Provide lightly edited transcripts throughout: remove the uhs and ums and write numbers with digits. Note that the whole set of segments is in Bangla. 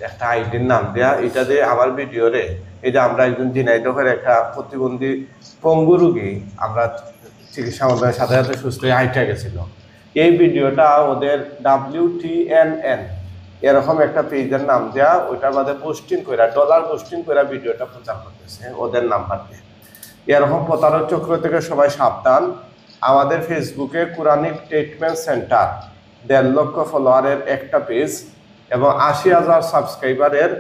একটা আইডির নাম দেয়া, এটা দিয়ে আমার ভিডিওরে এই যে আমরা একজন ঝিনাইদহের একটা প্রতিবন্ধী পঙ্গু রোগী আমরা চিকিৎসা মাধ্যমের সাথে সাথে সুস্থ হয়ে হাইটা গেছিল। এই ভিডিওটা ওদের WTNN এরকম একটা পেজের নাম দেয়া, ওইটার মধ্যে পোস্টিং করে ডলার পোস্টিং করে ভিডিওটা প্রচার করতেছে ওদের নাম্বার দিয়ে। এরকম প্রতারক চক্র থেকে সবাই সাবধান। আমাদের ফেসবুকে কোরআনিক ট্রিটমেন্ট সেন্টার 1.5 লক্ষ ফলোয়ারের একটা পেজ এবং 80,000 সাবস্ক্রাইবারের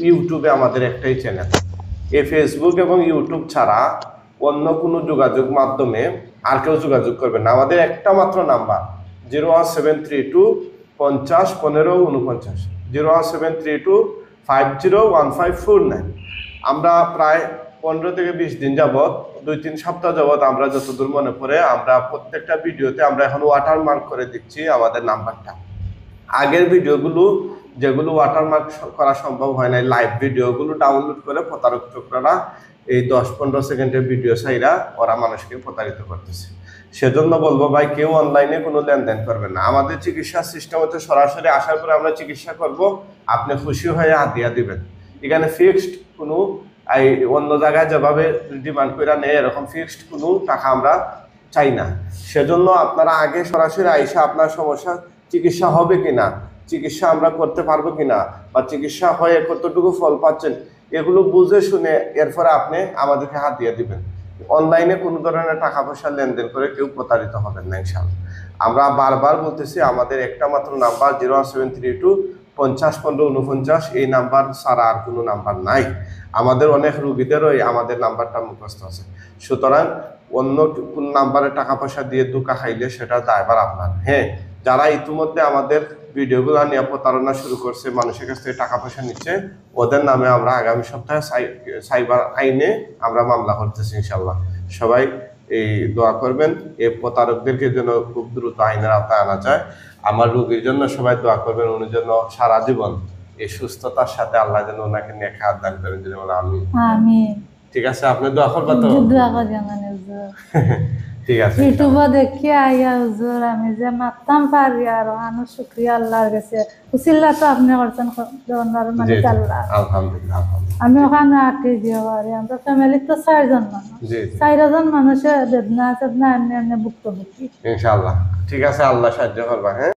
ইউটিউবে আমাদের একটাই চ্যানেল। এই ফেসবুক এবং ইউটিউব ছাড়া অন্য কোনো যোগাযোগ মাধ্যমে আর কেউ যোগাযোগ করবে না। আমাদের একটা মাত্র নাম্বার 01732 50 15 49, 01732 501549। আমরা প্রায় 15 থেকে 20 দিন যাবৎ, 2-3 সপ্তাহ যাবৎ আমরা যতদূর মনে পড়ে আমরা প্রত্যেকটা ভিডিওতে আমরা এখন ওয়াটারমার্ক করে দিচ্ছি আমাদের নাম্বারটা। আগের ভিডিওগুলো যেগুলো ওয়াটারমার্ক করা সম্ভব হয় না, লাইভ ভিডিওগুলো ডাউনলোড করে প্রতারক চক্ররা এই 10-15 সেকেন্ডের ভিডিও চাইরা ওরা মানুষকে প্রতারিত করতেছে। সেজন্য বলবো ভাই, কেউ অনলাইনে কোনো লেনদেন করবেন না। আমাদের চিকিৎসা সিস্টেম হচ্ছে সরাসরি আসার পরে আমরা চিকিৎসা করব, আপনি খুশি হয়ে হাতিয়া দিবেন। এখানে ফিক্সড কোনো অন্য জায়গায় যেভাবে ডিমান্ড করে নেয় এরকম ফিক্সড কোনো টাকা আমরা চাই না। সেজন্য আপনারা আগে সরাসরি আইসা আপনার সমস্যা চিকিৎসা হবে কিনা, চিকিৎসা আমরা করতে পারবো কিনা, বা চিকিৎসা হয়ে কতটুকু ফল পাচ্ছেন, এগুলো বুঝে শুনে এরপরে আপনি আমাদেরকে হাত দিয়ে দিবেন। অনলাইনে কোনো ধরনের টাকা পয়সা লেনদেন করে কেউ প্রতারিত হবেন না ইনশাআল্লাহ। আমরা বারবার বলতেছি আমাদের একটা মাত্র নাম্বার 01732 50 15 49, এই নাম্বার ছাড়া আর কোনো নাম্বার নাই। আমাদের অনেক রুগীদেরও আমাদের নাম্বারটা মুখস্থ আছে। সুতরাং অন্য কোন নাম্বারে টাকা পয়সা দিয়ে ধোঁকা খাইলে সেটা দায়ভার আপনার। হ্যাঁ, যারা ইতিমধ্যে আমাদের ভিডিওগুলো নিয়ে প্রতারণা শুরু করছে, মানুষের কাছ থেকে টাকা পয়সা নিচ্ছে, ওদের নামে আমরা আগামী সপ্তাহে সাইবার আইনে আমরা মামলা করতেছি ইনশাল্লাহ। সবাই এই দোয়া করবেন এই প্রতারকদেরকে যেন খুব দ্রুত আইনের আওতায় আনা যায়। আমার রোগীর জন্য সবাই দোয়া করবেন, উনি যেন সারা জীবন এই সুস্থতার সাথে আল্লাহ যেন ওনাকে নিয়ে খাওয়ার দান করেন। যেন আমি ঠিক আছে, আপনি দোয়া করবেন তো? ঠিক আছে, ইউটিউবে দেখি আইয়া হুজুর আমি যে মারতাম পারি আর আনো শুকরিয়া আল্লাহর কাছে। উসিল্লা তো আপনি করছেন মানে আল্লাহ, আলহামদুলিল্লাহ। আমি ওখানে আটকে দিয়ে পারি। আমরা ফ্যামিলির তো 4 জন মানুষ, 4 জন মানুষের বেদনা চেদনা এমনি এমনি ভুক্তভোগী। ইনশাআল্লাহ ঠিক আছে, আল্লাহ সাহায্য করবা। হ্যাঁ।